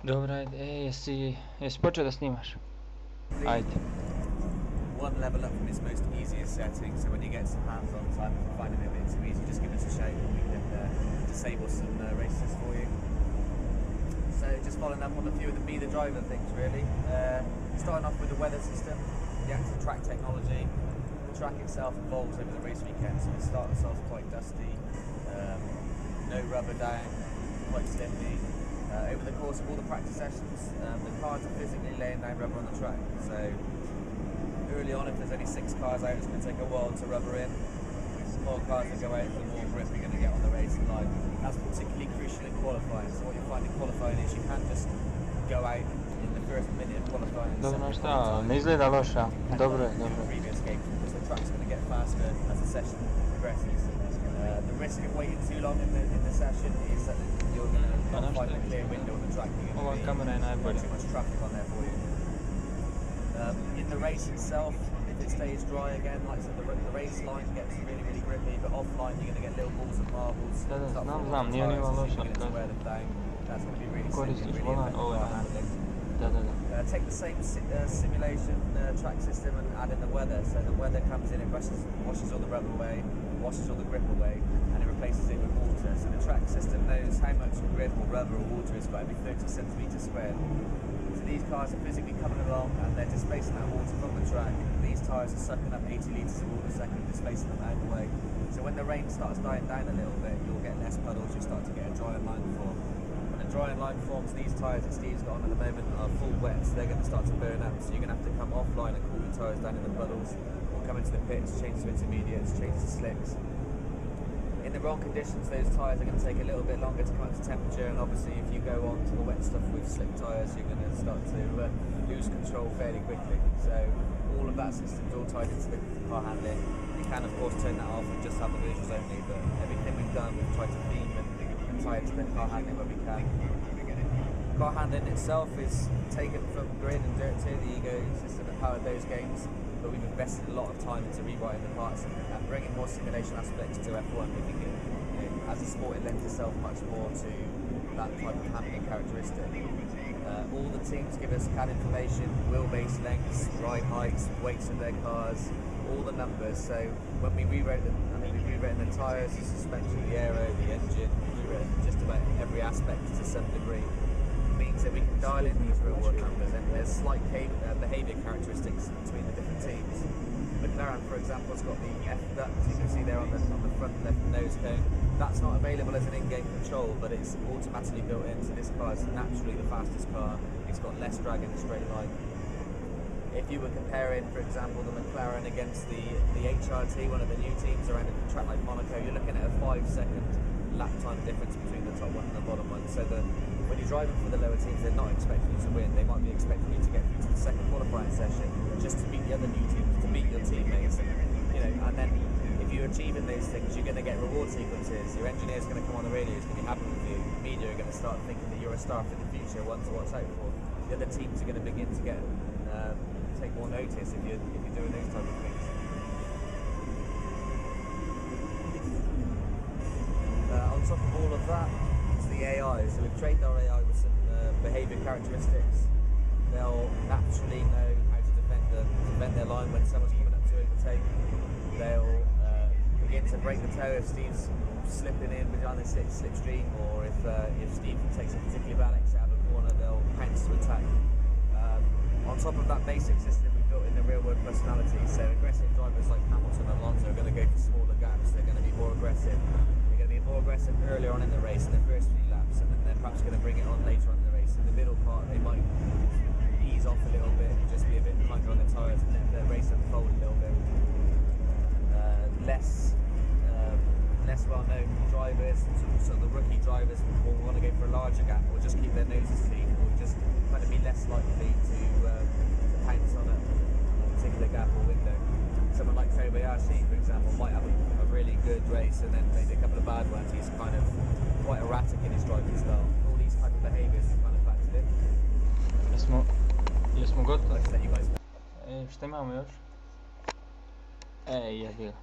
Dobra, jesi počeo da snimaš? Ajde. One level up from its most easiest setting, so when you get some hands-on time and find it a bit too easy, just give us a shout and we can disable some races for you. So just following up on a few of the Be the Driver things really. Starting off with the weather system, the actual track technology. The track itself evolves over the race weekend, so it starts off quite dusty, no rubber down, quite slippy. Over the course of all the practice sessions, the cars are physically laying down rubber on the track. So early on, if there's only 6 cars out, it's going to take a while to rubber in. The more cars that go out, the more grip you're going to get on the racing line. That's particularly crucial in qualifying. So what you find in qualifying is you can't just go out in the first minute of qualifying. Dobro, šta, ne izgleda loša. Dobro je, dobro. Previous games, because the track's going to get faster as the session progresses. The risk of waiting too long in the session is that you're going to not find a clear window on the track. You're going to be too much traffic on there for you. In the race itself, if it stays dry again, like I said, the race line gets really, really grippy, but offline you're going to get little balls of marbles. Znam, nije ni malo loša. That's going to be really simple, really effective handling. Take the same simulation track system and add in the weather. So the weather comes in, it washes all the rubber away, washes all the grip away, and it replaces it with water. So the track system knows how much grip or rubber or water it's got every 30 centimetres squared. So these cars are physically coming along and they're displacing that water from the track. These tyres are sucking up 80 litres of water a second, displacing them out of the way. So when the rain starts dying down a little bit, you'll get less puddles, you'll start to get a drying line form. When a drying line forms, these tyres that Steve's got on at the moment are full wet, so they're going to start to burn up. So you're going to have to come offline and cool your tyres down in the puddles, or come into the pits, change to intermediates, change to slicks. In the wrong conditions, those tyres are going to take a little bit longer to come up to temperature, and obviously if you go on to the wet stuff with slick tyres, you're going to start to lose control fairly quickly. So all of that system's all tied into the car handling. You can of course turn that off and just have the visuals only, but everything we've done, we've tried to theme and tie it to the car handling where we can. Car handling itself is taken from Grid and Dirt 2, the Ego system that powered those games, but we've invested a lot of time into rewriting the parts and bringing more simulation aspects to F1. We think as a sport it lends itself much more to that type of handling characteristic. All the teams give us CAD information, wheelbase lengths, ride heights, weights of their cars, all the numbers. So when we rewrote them, we've rewritten the tyres, the suspension, the aero, the engine, we've rewritten just about every aspect to some degree. It means that we can dial in these real world numbers, and there's slight behaviour characteristics between the different teams. McLaren, for example, has got the F duct, you can see there on the front left nose cone. That's not available as an in-game control, but it's automatically built in, so this car is naturally the fastest car. It's got less drag in the straight line. If you were comparing, for example, the McLaren against the HRT, one of the new teams around a track like Monaco, you're looking at a 5-second lap time difference between the top one and the bottom one. So when you're driving for the lower teams, they're not expecting you to win. They might be expecting you to get through to the second qualifying session just to beat the other new teams, to beat your teammates. And then if you're achieving those things, you're going to get reward sequences. Your engineer's going to come on the radio, he's going to be happy with you. Media are going to start thinking that you're a star for the future, one to watch out for. The other teams are going to begin to get take more notice if you're doing those type of things. On top of all of that, it's the AI. So we've trained our AI with some behaviour characteristics. They'll naturally know how to defend their line when someone's coming up to overtake. They'll begin to break the toe if Steve's slipping in behind the slipstream, or if Steve takes a particularly bad exit out of a corner, they'll pounce to attack. On top of that basic system, we built in the real-world personality. So aggressive drivers like Hamilton and Alonso are going to go for smaller gaps. They're going to be more aggressive. They're going to be more aggressive earlier on in the race, in the first few laps, and then they're perhaps going to bring it on later on in the race. In the middle part, they might ease off a little bit and just be a bit kinder on the tyres and let the race unfold a little bit. Less well-known drivers, so the rookie drivers will want to go for a larger gap, or just keep their noses clean, or just kind of be less likely to pounce on a particular gap or window. Someone like Kobayashi, for example, might have a really good race and then maybe a couple of bad ones. He's kind of quite erratic in his driving style. All these type of behaviours are kind of factored in. Jesmo gotovi? Let's let you guys know. Šta imamo još? Jebi ga.